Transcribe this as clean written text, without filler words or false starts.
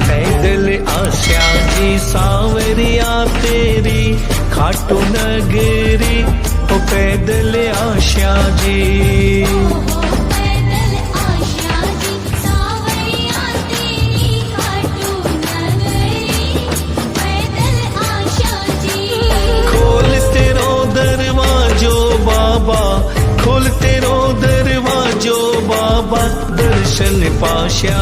पैदल आशा जी सावरिया तेरी खाटू नगरी, ओ पैदल आशा जी। पैदल आशा जी सावरिया तेरी खाटू नगरी, पैदल आशा जी। खोल तेरो दरवाजो बाबा, खोल तेरो दरवाजो बाबा, दर्शन पाशा।